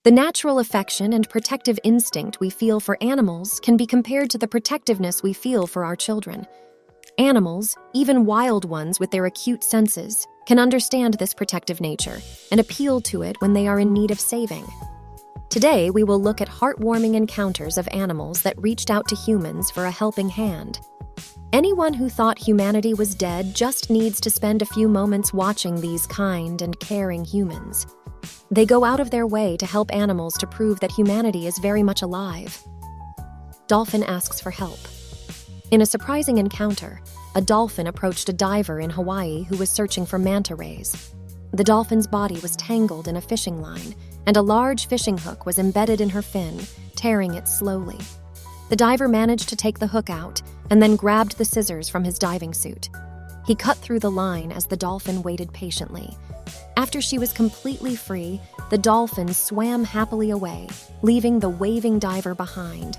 The natural affection and protective instinct we feel for animals can be compared to the protectiveness we feel for our children. Animals, even wild ones with their acute senses, can understand this protective nature and appeal to it when they are in need of saving. Today, we will look at heartwarming encounters of animals that reached out to humans for a helping hand. Anyone who thought humanity was dead just needs to spend a few moments watching these kind and caring humans. They go out of their way to help animals to prove that humanity is very much alive. Dolphin asks for help. In a surprising encounter, a dolphin approached a diver in Hawaii who was searching for manta rays. The dolphin's body was tangled in a fishing line, and a large fishing hook was embedded in her fin, tearing it slowly. The diver managed to take the hook out and then grabbed the scissors from his diving suit. He cut through the line as the dolphin waited patiently. After she was completely free, the dolphin swam happily away, leaving the waving diver behind.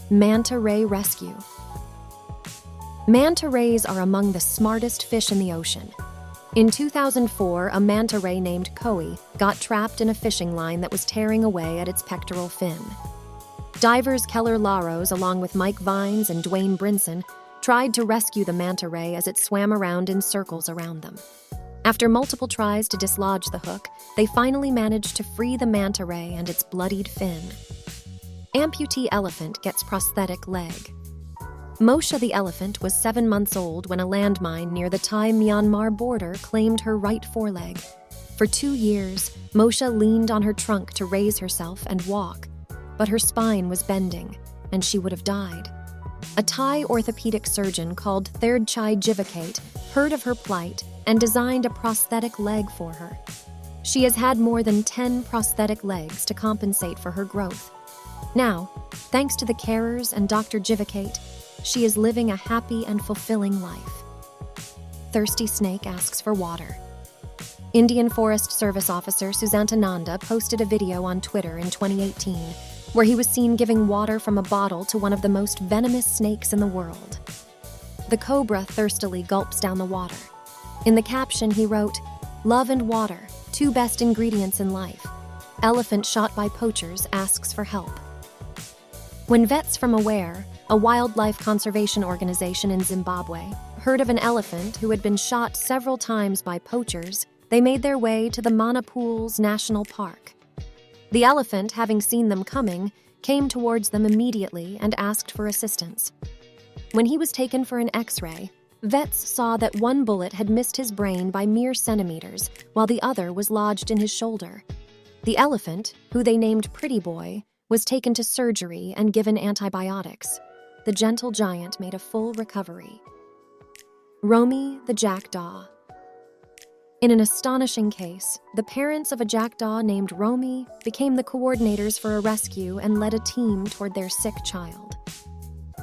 Manta ray rescue. Manta rays are among the smartest fish in the ocean. In 2004, a manta ray named Koi got trapped in a fishing line that was tearing away at its pectoral fin. Divers Keller Laros, along with Mike Vines and Dwayne Brinson, tried to rescue the manta ray as it swam around in circles around them. After multiple tries to dislodge the hook, they finally managed to free the manta ray and its bloodied fin. Amputee elephant gets prosthetic leg. Moshe the elephant was 7 months old when a landmine near the Thai-Myanmar border claimed her right foreleg. For 2 years, Moshe leaned on her trunk to raise herself and walk, but her spine was bending, and she would have died. A Thai orthopedic surgeon called Therdchai Jivakate heard of her plight and designed a prosthetic leg for her. She has had more than 10 prosthetic legs to compensate for her growth. Now, thanks to the carers and Dr. Jivakate, she is living a happy and fulfilling life. Thirsty snake asks for water. Indian Forest Service officer Susantananda posted a video on Twitter in 2018 where he was seen giving water from a bottle to one of the most venomous snakes in the world. The cobra thirstily gulps down the water. In the caption, he wrote, "Love and water, 2 best ingredients in life. Elephant shot by poachers asks for help." When vets from Aware, a wildlife conservation organization in Zimbabwe, heard of an elephant who had been shot several times by poachers, they made their way to the Manapools National Park. The elephant, having seen them coming, came towards them immediately and asked for assistance. When he was taken for an X-ray, vets saw that one bullet had missed his brain by mere centimeters, while the other was lodged in his shoulder. The elephant, who they named Pretty Boy, was taken to surgery and given antibiotics. The gentle giant made a full recovery. Romy the jackdaw. In an astonishing case, the parents of a jackdaw named Romy became the coordinators for a rescue and led a team toward their sick child.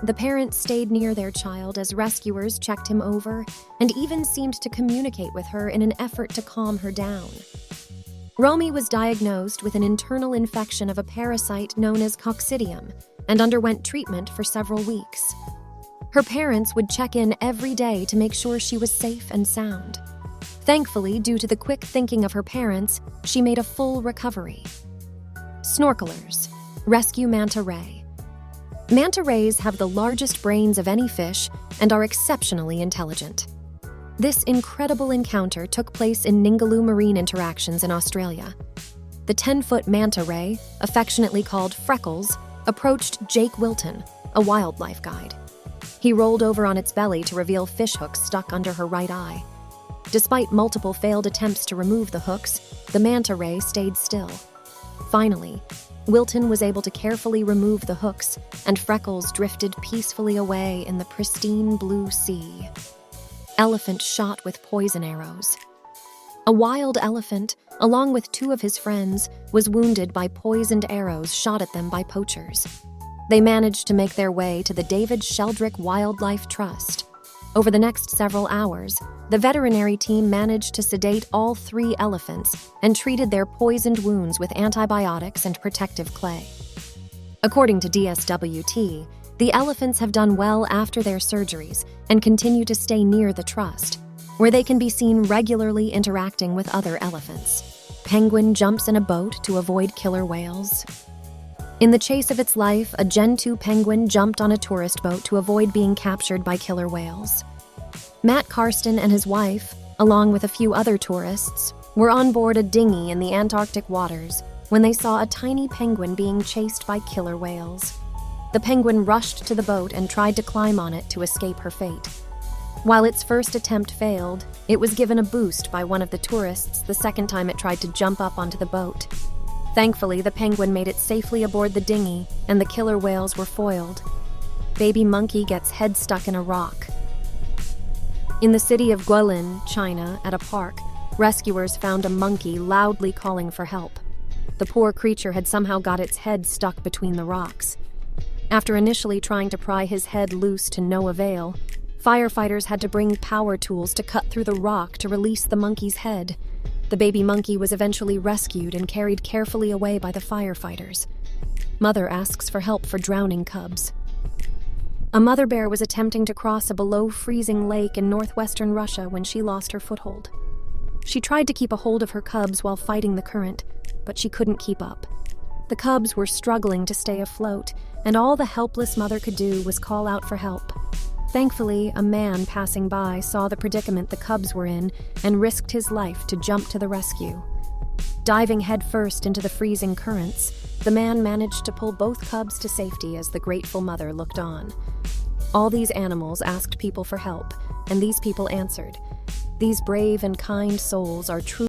The parents stayed near their child as rescuers checked him over and even seemed to communicate with her in an effort to calm her down. Romy was diagnosed with an internal infection of a parasite known as coccidium and underwent treatment for several weeks. Her parents would check in every day to make sure she was safe and sound. Thankfully, due to the quick thinking of her parents, she made a full recovery. Snorkelers. Rescue manta ray. Manta rays have the largest brains of any fish and are exceptionally intelligent. This incredible encounter took place in Ningaloo Marine Interactions in Australia. The 10-foot manta ray, affectionately called Freckles, approached Jake Wilton, a wildlife guide. He rolled over on its belly to reveal fish hooks stuck under her right eye. Despite multiple failed attempts to remove the hooks, the manta ray stayed still. Finally, Wilton was able to carefully remove the hooks, and Freckles drifted peacefully away in the pristine blue sea. Elephant shot with poison arrows. A wild elephant, along with 2 of his friends, was wounded by poisoned arrows shot at them by poachers. They managed to make their way to the David Sheldrick Wildlife Trust. Over the next several hours, the veterinary team managed to sedate all 3 elephants and treated their poisoned wounds with antibiotics and protective clay. According to DSWT, the elephants have done well after their surgeries and continue to stay near the trust, where they can be seen regularly interacting with other elephants. Penguin jumps in a boat to avoid killer whales. In the chase of its life, a Gen 2 penguin jumped on a tourist boat to avoid being captured by killer whales. Matt Karsten and his wife, along with a few other tourists, were on board a dinghy in the Antarctic waters when they saw a tiny penguin being chased by killer whales. The penguin rushed to the boat and tried to climb on it to escape her fate. While its first attempt failed, it was given a boost by one of the tourists the second time it tried to jump up onto the boat. Thankfully, the penguin made it safely aboard the dinghy, and the killer whales were foiled. Baby monkey gets head stuck in a rock. In the city of Guilin, China, at a park, rescuers found a monkey loudly calling for help. The poor creature had somehow got its head stuck between the rocks. After initially trying to pry his head loose to no avail, firefighters had to bring power tools to cut through the rock to release the monkey's head. The baby monkey was eventually rescued and carried carefully away by the firefighters. Mother asks for help for drowning cubs. A mother bear was attempting to cross a below-freezing lake in northwestern Russia when she lost her foothold. She tried to keep a hold of her cubs while fighting the current, but she couldn't keep up. The cubs were struggling to stay afloat, and all the helpless mother could do was call out for help. Thankfully, a man passing by saw the predicament the cubs were in and risked his life to jump to the rescue. Diving headfirst into the freezing currents, the man managed to pull both cubs to safety as the grateful mother looked on. All these animals asked people for help, and these people answered. These brave and kind souls are truly